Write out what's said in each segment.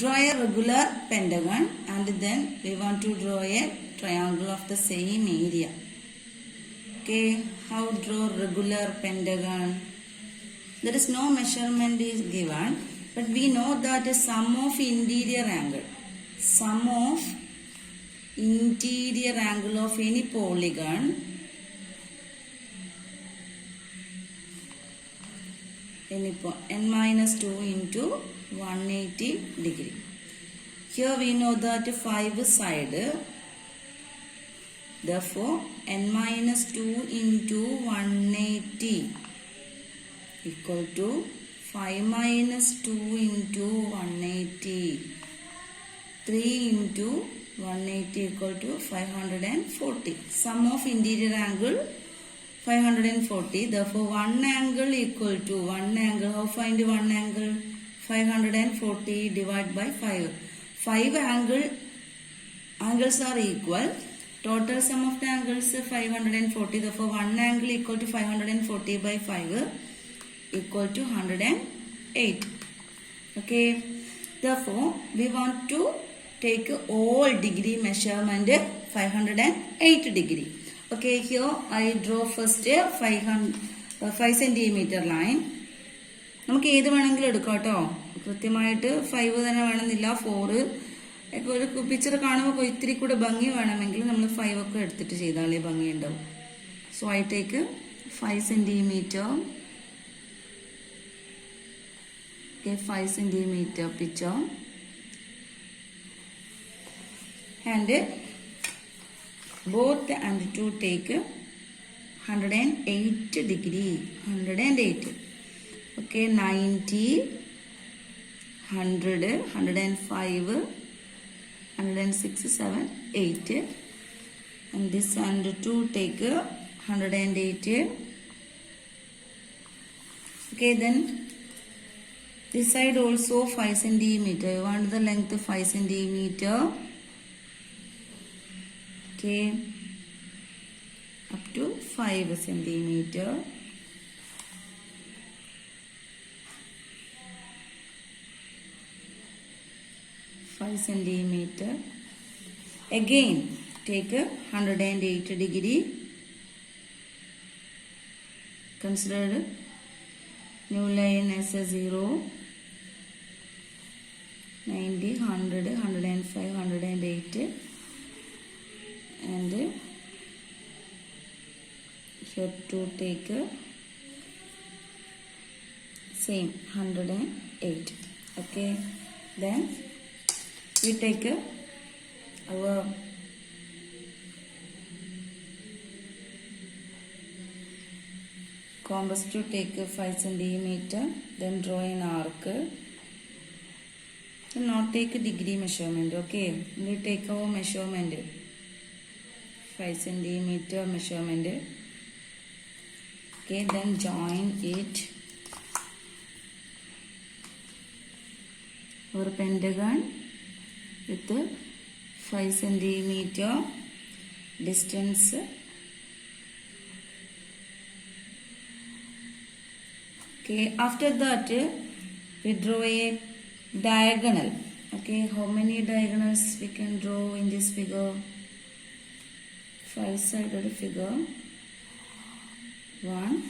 Draw a regular pentagon and then we want to draw a triangle of the same area. Okay, how draw regular pentagon? There is no measurement is given, but we know that the sum of interior angle of any polygon n minus 2 into 180 degree. Here we know that 5 side, therefore n minus 2 into 180 equal to 5 minus 2 into 180, 3 into 180 equal to 540. Sum of interior angle 540. Therefore, one angle equal to one angle. How find one angle? 540 divided by 5. 5 angles are equal. Total sum of the angles 540. Therefore, one angle equal to 540 by 5 equal to 108. Okay. Therefore, we want to take all degree measurement 508 degree. Okay, here I draw first a 5 centimeter line. നമുക്ക് ഏത് വേണമെങ്കിലും എടുക്കാം കേട്ടോ. കൃത്യമായിട്ട് 5 തന്നെ വേണമെന്നില്ല, 4. ഇപ്പോൾ ഒരു പിക്ചർ കാണുമ്പോൾ ഇത്തിരി കൂടെ ഭംഗി വേണമെങ്കിൽ നമ്മൾ 5 ഒക്കെ എടുത്തിട്ട് ചെയ്താലേ ഭംഗി ഉണ്ടാവും. So I take 5 centimeter. Okay, 5 centimeter picture. And both and to take 108 degree. 108. Okay, 90, 100, 105, 106, 7, 8. And this and to take 108. Okay, then this side also 5 centimeter. You want the length 5 centimeter. Okay, up to 5 centimeter. Again, take 108 degree. Consider new line as a 0, 90, 100, 105, 108. And here to take same 108. Okay, then we take our compass to take 5 centimeter. Then draw an arc. Do not take a degree measurement. Okay, we take our measurement 5 centimeter measurement. Okay, then join it. Our pentagon with 5 centimeter distance. Okay, after that we draw a diagonal. Okay, how many diagonals we can draw in this figure? 5-sided figure. 1,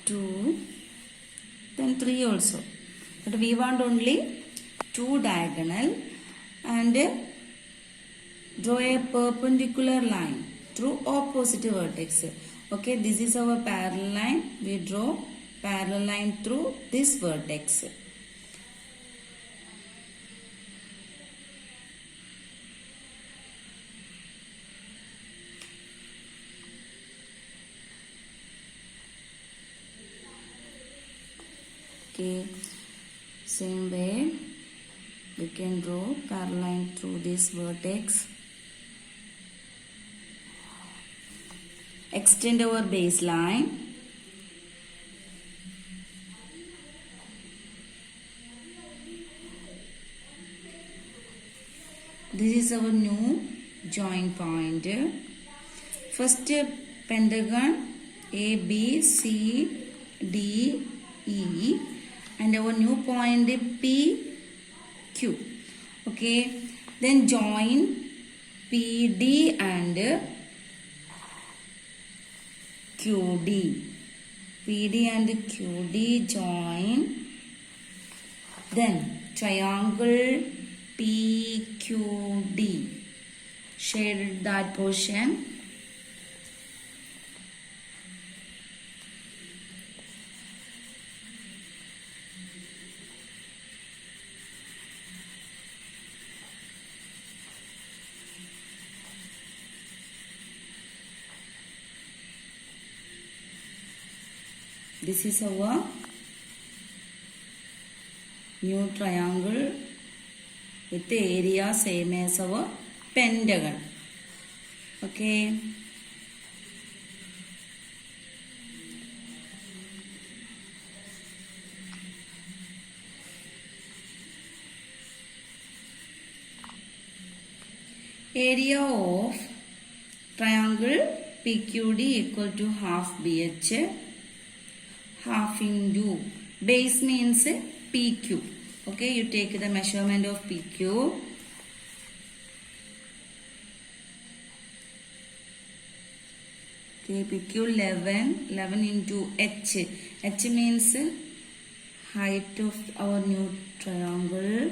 2, then 3 also. But we want only 2 diagonal and draw a perpendicular line through opposite vertex. Okay, this is our parallel line. We draw parallel line through this vertex. Okay, same way we can draw parallel line through this vertex. Extend our baseline. This is our new join point. First pentagon A, B, C, D E, and our new point PQ. Okay, then join PD and QD. PD and QD join. Then triangle PQD. Shade that portion. This is our new triangle with the area same as our pentagon. Okay. Area of triangle PQD equal to half BH. Half into base means PQ. Okay, you take the measurement of PQ. Okay, PQ 11 into H. H means height of our new triangle.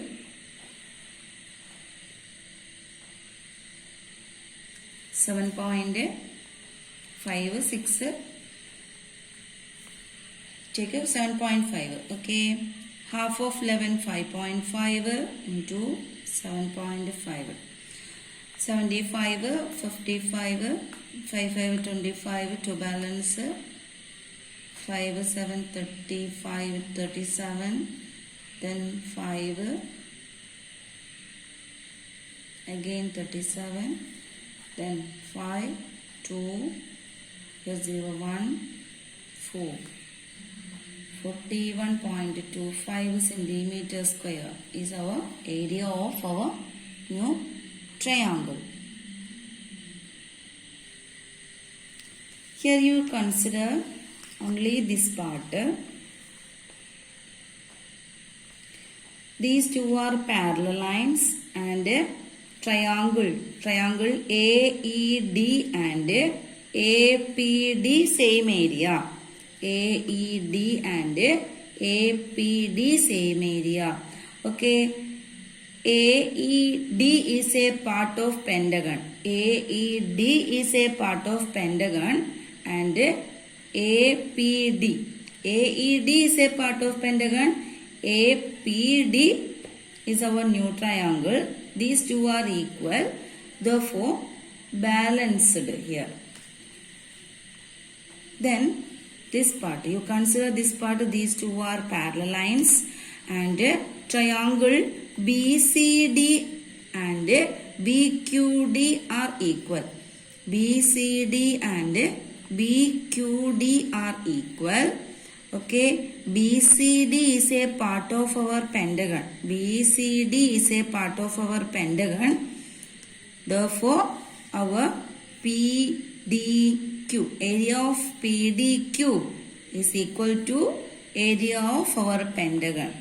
.56. Take a 7.5. Okay, half of 11 5.5 into 7.5. 75, 55, 55, 25 to balance 5, 7, 35, 37, then 5, again 37, then 5, 2, here 0, 1, 4. 41.25 centimeter square is our area of our new triangle. Here you consider only this part. These two are parallel lines and triangle AED and APD same area. AED and APD same area. Okay, AED is a part of pentagon. AED is a part of pentagon and APD. AED is a part of pentagon. APD is our new triangle. These two are equal. Therefore, balanced here. Then this part, you consider this part, these two are parallel lines and triangle BCD and BQD are equal. BCD and BQD are equal. Okay, BCD is a part of our pentagon. BCD is a part of our pentagon. Therefore, our PDQ, area of PDQ is equal to area of our pentagon.